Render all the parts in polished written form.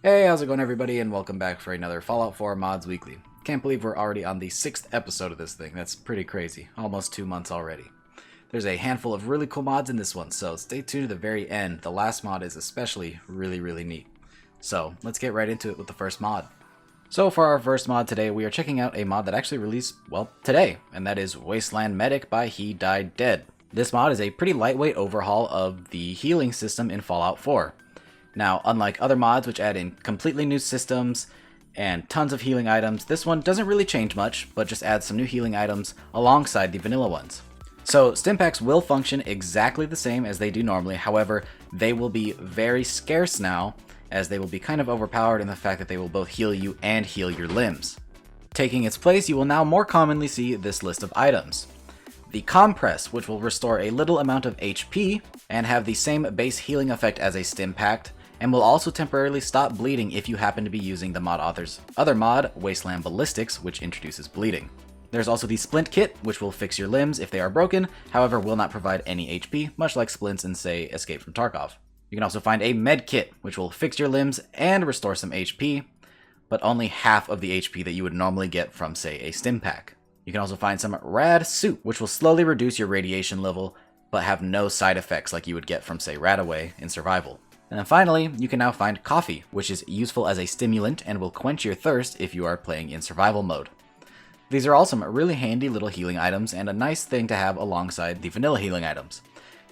Hey, how's it going everybody, and welcome back for another Fallout 4 Mods Weekly. Can't believe we're already on the 6th episode of this thing. That's pretty crazy. Almost 2 months already. There's a handful of really cool mods in this one, so stay tuned to the very end. The last mod is especially really neat. So, let's get right into it with the first mod. So for our first mod today, we are checking out a mod that actually released, well, today, and that is Wasteland Medic by Hedieded. This mod is a pretty lightweight overhaul of the healing system in Fallout 4. Now, unlike other mods which add in completely new systems and tons of healing items, this one doesn't really change much, but just adds some new healing items alongside the vanilla ones. So, Stimpaks will function exactly the same as they do normally, however, they will be very scarce now, as they will be kind of overpowered in the fact that they will both heal you and heal your limbs. Taking its place, you will now more commonly see this list of items. The Compress, which will restore a little amount of HP and have the same base healing effect as a Stimpak, and will also temporarily stop bleeding if you happen to be using the mod author's other mod, Wasteland Ballistics, which introduces bleeding. There's also the Splint Kit, which will fix your limbs if they are broken, however will not provide any HP, much like splints in, say, Escape from Tarkov. You can also find a Med Kit, which will fix your limbs and restore some HP, but only half of the HP that you would normally get from, say, a Stimpak. You can also find some Rad Soup, which will slowly reduce your radiation level, but have no side effects like you would get from, say, Radaway in Survival. And then finally, you can now find Coffee, which is useful as a stimulant and will quench your thirst if you are playing in survival mode. These are all some really handy little healing items and a nice thing to have alongside the vanilla healing items.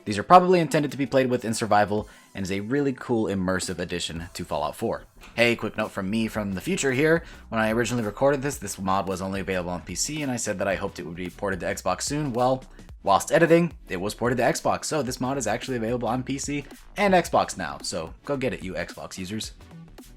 These are probably intended to be played with in survival and is a really cool immersive addition to Fallout 4. Hey, quick note from me from the future here. When I originally recorded this mod was only available on PC and I said that I hoped it would be ported to Xbox soon. Well, whilst editing, it was ported to Xbox, so this mod is actually available on PC and Xbox now, so go get it, you Xbox users.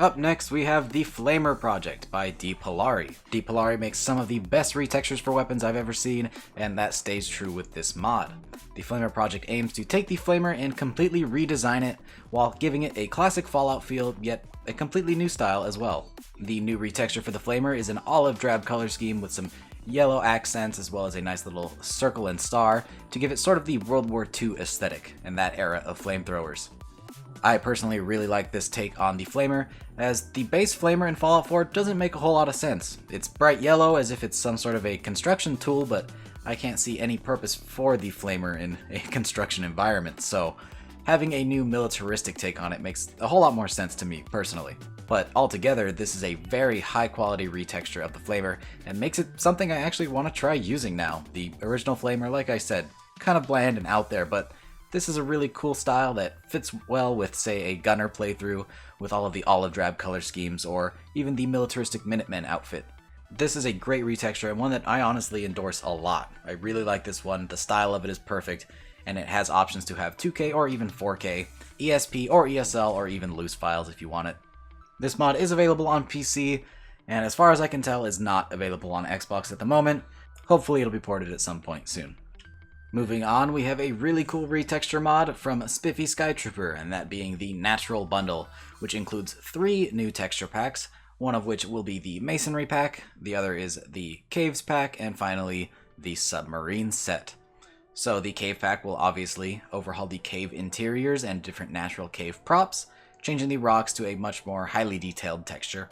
Up next, we have the Flamer Project by dpillari. dpillari makes some of the best retextures for weapons I've ever seen, and that stays true with this mod. The Flamer Project aims to take the Flamer and completely redesign it, while giving it a classic Fallout feel, yet a completely new style as well. The new retexture for the Flamer is an olive drab color scheme with some yellow accents as well as a nice little circle and star to give it sort of the World War II aesthetic and that era of flamethrowers. I personally really like this take on the Flamer, as the base Flamer in Fallout 4 doesn't make a whole lot of sense. It's bright yellow as if it's some sort of a construction tool, but I can't see any purpose for the Flamer in a construction environment, so having a new militaristic take on it makes a whole lot more sense to me personally. But altogether, this is a very high quality retexture of the Flamer and makes it something I actually want to try using now. The original Flamer, like I said, kind of bland and out there, but this is a really cool style that fits well with, say, a gunner playthrough with all of the olive drab color schemes or even the militaristic Minutemen outfit. This is a great retexture and one that I honestly endorse a lot. I really like this one, the style of it is perfect, and it has options to have 2K or even 4K, ESP or ESL or even loose files if you want it. This mod is available on PC, and as far as I can tell is not available on Xbox at the moment. Hopefully it'll be ported at some point soon. Moving on, we have a really cool retexture mod from Spiffyskytrooper, and that being the Natural Bundle, which includes 3 new texture packs, one of which will be the Masonry pack, the other is the Caves pack, and finally the Submarine set. So the Cave pack will obviously overhaul the cave interiors and different natural cave props, changing the rocks to a much more highly detailed texture.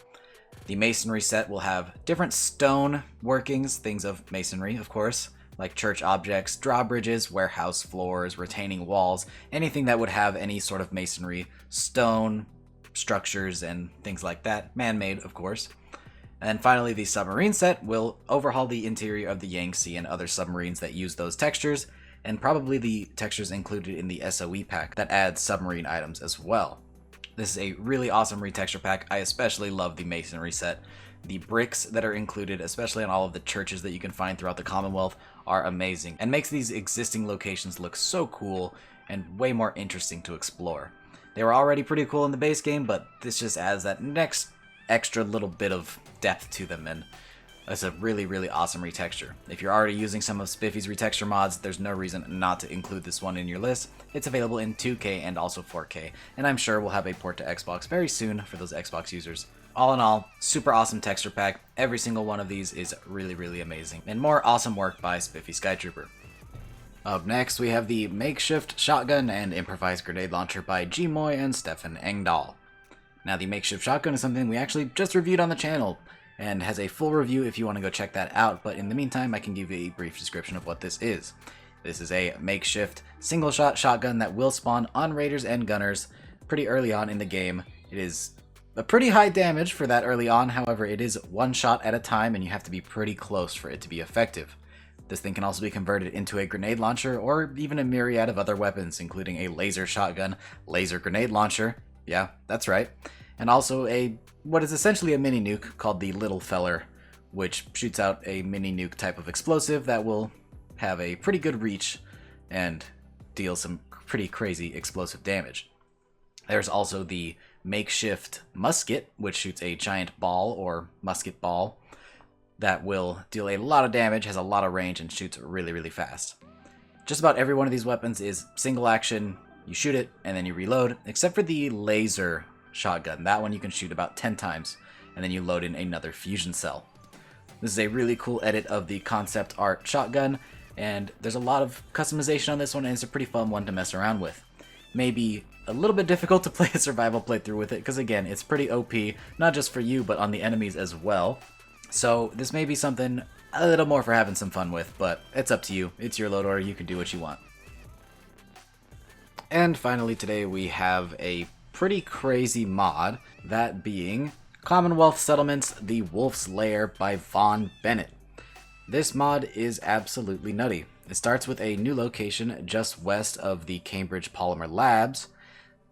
The Masonry set will have different stone workings, things of masonry of course, like church objects, drawbridges, warehouse floors, retaining walls, anything that would have any sort of masonry, stone, structures, and things like that, man-made of course. And finally, the Submarine set will overhaul the interior of the Yangtze and other submarines that use those textures, and probably the textures included in the SOE pack that adds submarine items as well. This is a really awesome retexture pack. I especially love the Masonry set. The bricks that are included, especially on all of the churches that you can find throughout the Commonwealth, are amazing and makes these existing locations look so cool and way more interesting to explore. They were already pretty cool in the base game, but this just adds that next extra little bit of depth to them, and it's a really awesome retexture. If you're already using some of Spiffy's retexture mods, there's no reason not to include this one in your list. It's available in 2K and also 4K, and I'm sure we'll have a port to Xbox very soon for those Xbox users. All in all, super awesome texture pack. Every single one of these is really amazing, and more awesome work by Spiffyskytrooper. Up next, we have the Makeshift shotgun and improvised grenade launcher by Gmoi and Stefan Engdahl. Now, the makeshift shotgun is something we actually just reviewed on the channel, and has a full review if you want to go check that out, but in the meantime, I can give you a brief description of what this is. This is a makeshift single-shot shotgun that will spawn on raiders and gunners pretty early on in the game. It is a pretty high damage for that early on, however, it is one shot at a time, and you have to be pretty close for it to be effective. This thing can also be converted into a grenade launcher, or even a myriad of other weapons, including a laser shotgun, laser grenade launcher, yeah, that's right, and also what is essentially a mini nuke called the Little Feller, which shoots out a mini nuke type of explosive that will have a pretty good reach and deal some pretty crazy explosive damage. There's also the makeshift musket, which shoots a giant ball or musket ball that will deal a lot of damage, has a lot of range, and shoots really, really fast. Just about every one of these weapons is single action. You shoot it and then you reload, except for the laser shotgun. That one you can shoot about 10 times, and then you load in another fusion cell. This is a really cool edit of the concept art shotgun, and there's a lot of customization on this one, and it's a pretty fun one to mess around with. Maybe a little bit difficult to play a survival playthrough with it, because again, it's pretty OP, not just for you, but on the enemies as well. So this may be something a little more for having some fun with, but it's up to you. It's your load order, you can do what you want. And finally today we have a pretty crazy mod, that being Commonwealth Settlements The Wolf's Lair by Von Bennett. This mod is absolutely nutty. It starts with a new location just west of the Cambridge Polymer Labs,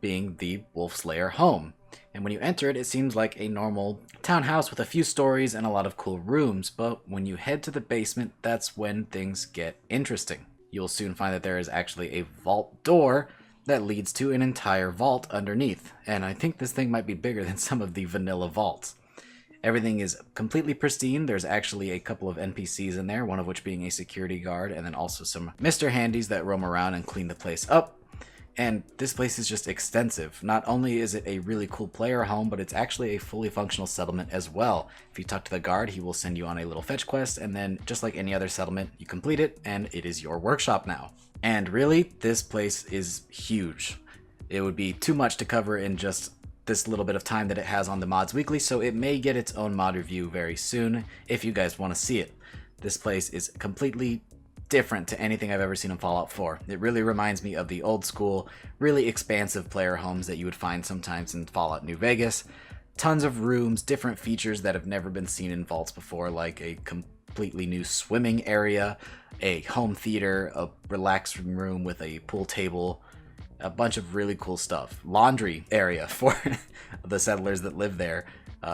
being the Wolf's Lair home. And when you enter it, it seems like a normal townhouse with a few stories and a lot of cool rooms, but when you head to the basement, that's when things get interesting. You'll soon find that there is actually a vault door that leads to an entire vault underneath, and I think this thing might be bigger than some of the vanilla vaults. Everything is completely pristine. There's actually a couple of NPCs in there, one of which being a security guard, and then also some Mr. Handies that roam around and clean the place up. And this place is just extensive. Not only is it a really cool player home, but it's actually a fully functional settlement as well. If you talk to the guard, he will send you on a little fetch quest, and then just like any other settlement, you complete it, and it is your workshop now. And really, this place is huge. It would be too much to cover in just this little bit of time that it has on the Mods Weekly, so it may get its own mod review very soon if you guys want to see it. This place is completely different to anything I've ever seen in Fallout 4. It really reminds me of the old school, really expansive player homes that you would find sometimes in Fallout New Vegas. Tons of rooms, different features that have never been seen in vaults before, like a completely new swimming area, a home theater, a relaxing room with a pool table, a bunch of really cool stuff. Laundry area for the settlers that live there.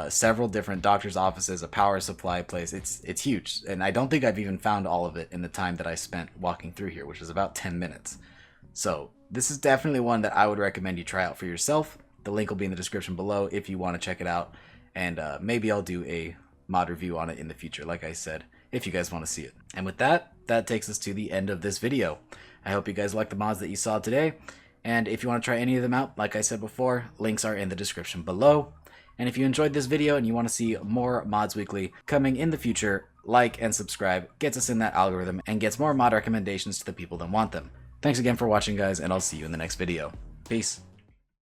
Several different doctor's offices, a power supply place. It's huge, and I don't think I've even found all of it in the time that I spent walking through here, which is about 10 minutes. So this is definitely one that I would recommend you try out for yourself. The link will be in the description below if you want to check it out, and maybe I'll do a mod review on it in the future, like I said, if you guys want to see it. And with that, that takes us to the end of this video. I hope you guys like the mods that you saw today, and if you want to try any of them out, like I said before, links are in the description below. And if you enjoyed this video and you want to see more Mods Weekly coming in the future, like and subscribe gets us in that algorithm and gets more mod recommendations to the people that want them. Thanks again for watching, guys, and I'll see you in the next video. Peace.